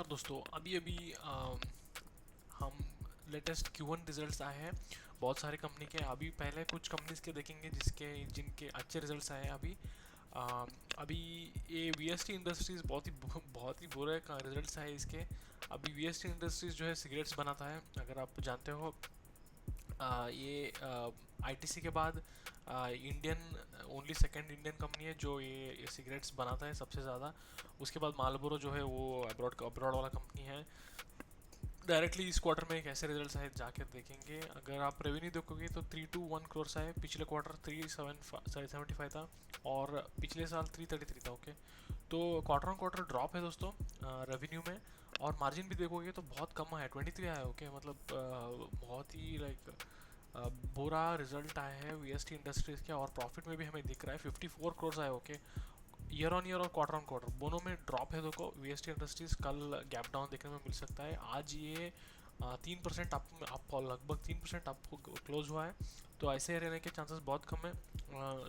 नमस्कार दोस्तों। अभी अभी हम लेटेस्ट Q1 रिजल्ट्स आए हैं बहुत सारे कंपनी के। अभी पहले कुछ कंपनीज के देखेंगे जिसके जिनके अच्छे रिजल्ट्स आए हैं अ, अभी ये VST इंडस्ट्रीज बहुत ही बुरे रिजल्ट्स आए इसके। अभी VST इंडस्ट्रीज जो है सिगरेट्स बनाता है, अगर आप जानते हो। ये ITC के बाद Indian only second Indian company है जो ये सिगरेट्स बनाता है सबसे ज़्यादा। उसके बाद मालबोरो जो है वो अब्रॉड वाला कंपनी है। डायरेक्टली इस क्वार्टर में कैसे रिजल्ट्स आए जाकर देखेंगे। अगर आप रेवेन्यू देखोगे तो 321 करोड़ आए। पिछले क्वार्टर 375 था और पिछले साल 333 था। ओके, तो क्वार्टर ऑन क्वार्टर ड्रॉप है दोस्तों रेवेन्यू में। और मार्जिन भी देखोगे तो बहुत कम है, 23 आया है। ओके, मतलब बहुत ही लाइक बुरा रिजल्ट आया है VST इंडस्ट्रीज के। और प्रॉफिट में भी हमें दिख रहा है 54 करोड़ आए। ओके, ईयर ऑन ईयर और क्वार्टर ऑन क्वार्टर दोनों में ड्रॉप है। देखो VST इंडस्ट्रीज कल गैप डाउन देखने में मिल सकता है। आज ये 3% अप लगभग 3% अप क्लोज हुआ है। तो ऐसे रहने के चांसेस बहुत कम है।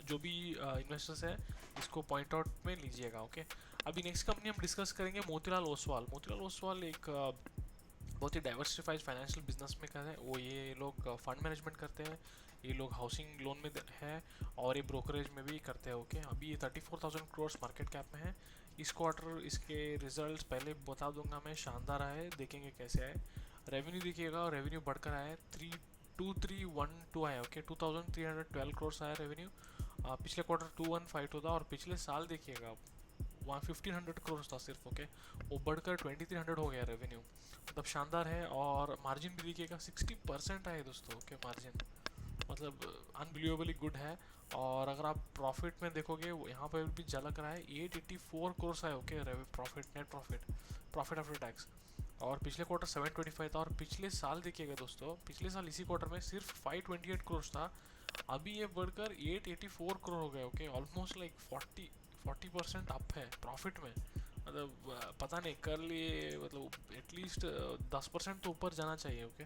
जो भी इन्वेस्टर्स है इसको पॉइंट आउट में लीजिएगा। ओके, अभी नेक्स्ट कंपनी हम डिस्कस करेंगे मोतीलाल ओसवाल। मोतीलाल ओसवाल एक बहुत ही डाइवर्सिफाइड फाइनेंशियल बिजनेस में कर है वो। ये लोग फंड मैनेजमेंट करते हैं, ये लोग हाउसिंग लोन में है और ये ब्रोकरेज में भी करते हैं। ओके, अभी ये 34,000 करोड़ मार्केट कैप में है। इस क्वार्टर इसके रिजल्ट्स पहले बता दूंगा मैं, शानदार आए, देखेंगे कैसे आए। रेवेन्यू देखिएगा, रेवेन्यू बढ़कर आया है 2312 आया। ओके, 2312 करोड़ आया रेवेन्यू। पिछले क्वार्टर 2152 था और पिछले साल देखिएगा आप वहाँ 1500 करोड़ था सिर्फ। ओके, वो बढ़कर 2300 हो गया रेवेन्यू, मतलब शानदार है। और मार्जिन भी देखिएगा 60% आए दोस्तों। ओके, मार्जिन मतलब अनबिलीवेबली गुड है। और अगर आप प्रॉफिट में देखोगे यहाँ पर भी झलक रहा है, 884 करोड़ आए। Okay, profit, net profit, profit after tax. और पिछले क्वार्टर 725 था। और पिछले साल देखिएगा दोस्तों, पिछले साल इसी क्वार्टर में सिर्फ 528 करोड़ था। अभी ये बढ़कर 884 करोड़ हो गए। ओके, ऑलमोस्ट लाइक 40% अप है प्रॉफिट में। मतलब पता नहीं कल ये मतलब एटलीस्ट 10% तो ऊपर जाना चाहिए। ओके,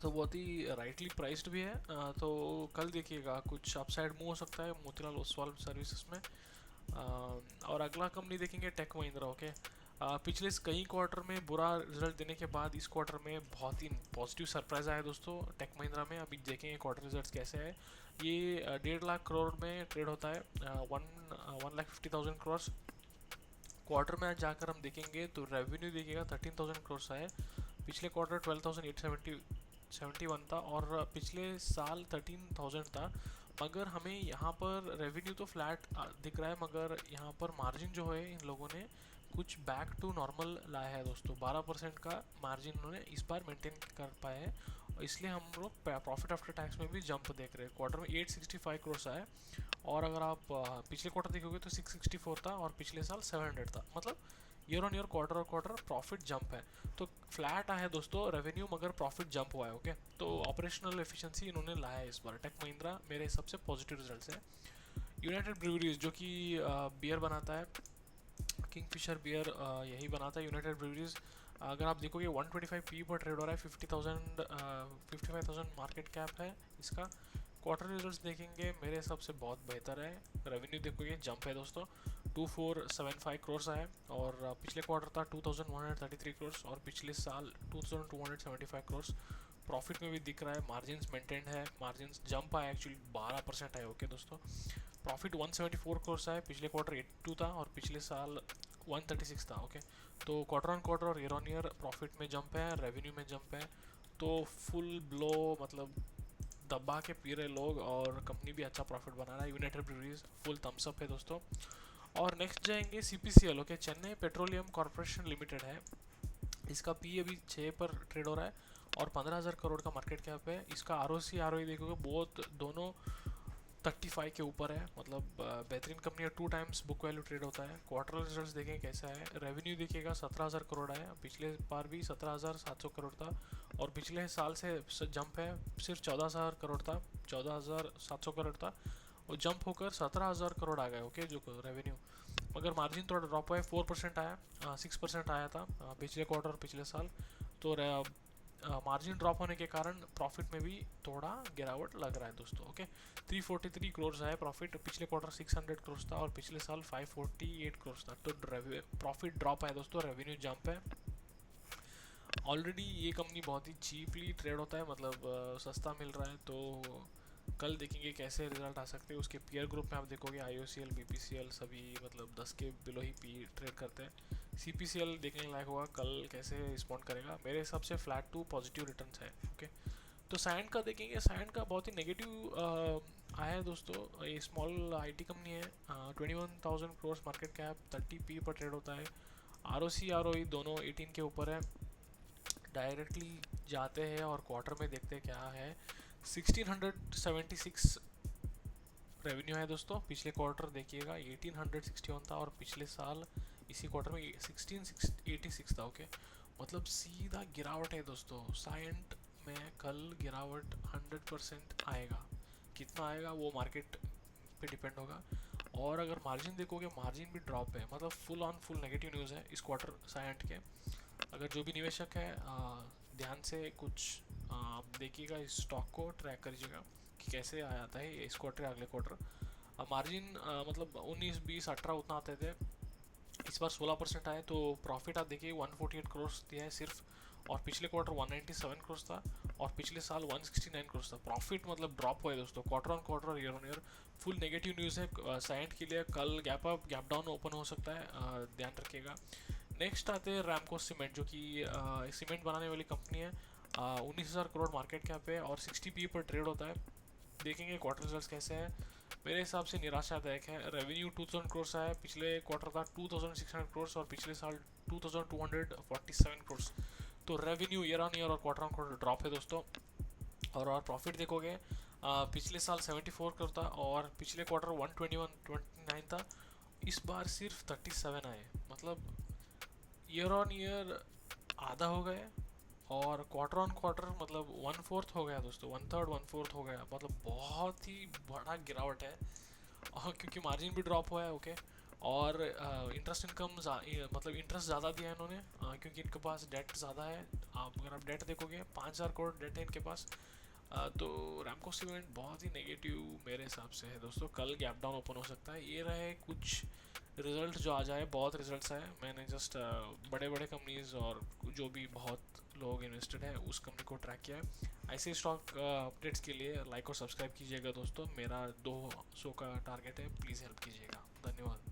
तो बहुत ही राइटली प्राइस्ड भी है। तो कल देखिएगा कुछ अपसाइड मूव हो सकता है मोतीलाल ओसवाल सर्विसेज में। और अगला कंपनी देखेंगे टेक महिंद्रा। ओके, पिछले कई क्वार्टर में बुरा रिजल्ट देने के बाद इस क्वार्टर में बहुत ही पॉजिटिव सरप्राइज आया दोस्तों टेक महिंद्रा में। अभी देखेंगे क्वार्टर रिजल्ट्स कैसे है। ये 1.5 लाख करोड़ में ट्रेड होता है, 1,50,000 करोड़। क्वार्टर में आज जाकर हम देखेंगे तो रेवेन्यू देखिएगा 13,000 करोड़ है। पिछले क्वार्टर 12,871 था और पिछले साल 13,000 था। मगर हमें यहाँ पर रेवेन्यू तो फ्लैट दिख रहा है, मगर यहाँ पर मार्जिन जो है इन लोगों ने कुछ बैक टू नॉर्मल लाया है दोस्तों। 12% का मार्जिन उन्होंने इस बार मेंटेन कर पाए हैं, और इसलिए हम लोग प्रॉफिट आफ्टर टैक्स में भी जंप देख रहे हैं। क्वार्टर में 865 करोड़ है। और अगर आप पिछले क्वार्टर देखोगे तो 664 था और पिछले साल 700 था। मतलब ईयर ऑन ईयर क्वार्टर और क्वार्टर प्रॉफिट जंप है। तो फ्लैट आया है दोस्तों रेवेन्यू, मगर प्रॉफिट जंप हुआ है। ओके, तो ऑपरेशनल एफिशिएंसी इन्होंने लाया है इस बार। टेक महिंद्रा मेरे सबसे पॉजिटिव रिजल्ट्स है। यूनाइटेड ब्रूवरीज जो कि बियर बनाता है, किंगफिशर बियर यही बनाता है यूनाइटेड ब्रूवरीज। अगर आप देखोगे 125 पी पर ट्रेड हो रहा है, 55,000 मार्केट कैप है इसका। क्वार्टर रिजल्ट्स देखेंगे मेरे हिसाब से बहुत बेहतर है। रेवेन्यू देखोगे जंप है दोस्तों, 2475 करोड़ है। और पिछले क्वार्टर था 2133 करोड़ और पिछले साल 2275 करोड़। प्रॉफिट में भी दिख रहा है, मार्जिन मेंटेन्ड है, मार्जिन जंप आया एक्चुअली 12% है। ओके दोस्तों, प्रॉफिट 174 करोड़ है। पिछले क्वार्टर 82 था और पिछले साल 136 था। ओके, तो क्वार्टर ऑन क्वार्टर और ईयर ऑन ईयर प्रॉफिट में जंप है, रेवेन्यू में जंप है। तो फुल ब्लो मतलब दबा के पी रहे लोग, और कंपनी भी अच्छा प्रॉफिट बना रहा है। United breweries full Thums up है दोस्तों। और नेक्स्ट जाएंगे CPCL। Okay, Chennai petroleum corporation limited है। इसका पी अभी 6 पर ट्रेड हो रहा है और 15,000 करोड़ का मार्केट कैप है। इसका ROC ROE देखोगे बहुत दोनों 35 के ऊपर है। मतलब बेहतरीन कंपनी है, 2 टाइम्स बुक वैल्यू ट्रेड होता है। क्वार्टर रिजल्ट्स देखें कैसा है। रेवेन्यू देखिएगा 17,000 करोड़ आया, पिछले बार भी 17,700 करोड़ था। और पिछले साल से जंप है, सिर्फ 14,000 करोड़ था, 14,700 करोड़ था, और जंप होकर 17,000 करोड़ आ गए। ओके, जो रेवेन्यू, मगर मार्जिन थोड़ा ड्रॉप हुआ है, 4% आया, 6% आया था पिछले क्वार्टर और पिछले साल। तो मार्जिन ड्रॉप होने के कारण प्रॉफिट में भी थोड़ा गिरावट लग रहा है दोस्तों। ओके, 343 करोड़ है प्रॉफिट, पिछले क्वार्टर 600 करोड़ था और पिछले साल 548 करोड़ था। तो प्रॉफिट ड्रॉप है दोस्तों, रेवेन्यू जंप है। ऑलरेडी ये कंपनी बहुत ही चीपली ट्रेड होता है, मतलब सस्ता मिल रहा है। तो कल देखेंगे कैसे रिजल्ट आ सकते हैं। उसके पीयर ग्रुप में आप देखोगे IOCL, BPCL सभी मतलब 10 के बिलो ही पी ट्रेड करते हैं। CPCL देखने लायक होगा कल कैसे रिस्पॉन्ड करेगा। मेरे हिसाब से फ्लैट टू पॉजिटिव रिटर्न्स है। ओके, तो सैंड का देखेंगे। सैंड का बहुत ही नेगेटिव आया है दोस्तों। ये स्मॉल IT कंपनी है, 21,000 करोड़ मार्केट कैप, 30 P पर ट्रेड होता है। ROC ROE दोनों 18 के ऊपर है। डायरेक्टली जाते हैं और क्वार्टर में देखते हैं क्या है। 1676 रेवेन्यू है दोस्तों। पिछले क्वार्टर देखिएगा 1861 था और पिछले साल इसी क्वार्टर में 1686 था। ओके, मतलब सीधा गिरावट है दोस्तों। साइंट में कल गिरावट 100% आएगा। कितना आएगा वो मार्केट पे डिपेंड होगा। और अगर मार्जिन देखोगे, मार्जिन भी ड्रॉप है, मतलब full on full negative news है इस क्वार्टर साइंट के। अगर जो भी निवेशक है ध्यान से कुछ आप देखिएगा, इस स्टॉक को ट्रैक करिएगा कि कैसे आता है इस क्वार्टर अगले क्वार्टर। मार्जिन मतलब 19 20 18 उतना आते थे, इस बार 16% आए। तो प्रॉफिट आप देखिए 148 करोड़ दिया है सिर्फ, और पिछले क्वार्टर 197 करोड़ था और पिछले साल 169 करोड़ था। प्रॉफिट मतलब ड्रॉप हुआ है दोस्तों, quarter on quarter, year on year. Full negative news है साइंट के लिए। कल gap up gap down open हो सकता है, ध्यान रखिएगा। नेक्स्ट आते हैं रैमको सीमेंट, जो कि सीमेंट बनाने वाली कंपनी है। 19,000 करोड़ मार्केट कैप है और 60 P पर ट्रेड होता है। देखेंगे क्वार्टर रिजल्ट्स कैसे हैं। मेरे हिसाब से निराशादायक है। रेवेन्यू 2000 करोड़ है, पिछले क्वार्टर था 2600 करोड़ और पिछले साल 2247 करोड़। तो रेवेन्यू ईयर ऑन ईयर और क्वार्टर ऑन क्वार्टर ड्रॉप है दोस्तों। और प्रॉफिट देखोगे, पिछले साल 74 करोड़ था और पिछले क्वार्टर 129 था। इस बार सिर्फ 37 आए, मतलब ईयर ऑन ईयर आधा हो गया और क्वार्टर ऑन क्वार्टर मतलब 1/4 हो गया दोस्तों। 1/3 1/4 हो गया, मतलब बहुत ही बड़ा गिरावट है। और क्योंकि मार्जिन भी ड्रॉप हुआ है। ओके, और इंटरेस्ट इनकम मतलब इंटरेस्ट ज़्यादा दिया है इन्होंने, क्योंकि इनके पास डेट ज़्यादा है। अगर आप डेट देखोगे 5,000 करोड़ डेट है इनके पास। तो रैमको सीमेंट बहुत ही नेगेटिव मेरे हिसाब से है दोस्तों। कल गैप डाउन ओपन हो सकता है। ये रहे कुछ रिजल्ट जो आ जाए, बहुत रिजल्ट्स आए। मैंने जस्ट बड़े बड़े कंपनीज और जो भी बहुत लोग इन्वेस्टेड है उस कंपनी को ट्रैक किया है। ऐसे स्टॉक अपडेट्स के लिए लाइक और सब्सक्राइब कीजिएगा दोस्तों। मेरा 200 का टारगेट है, प्लीज़ हेल्प कीजिएगा। धन्यवाद।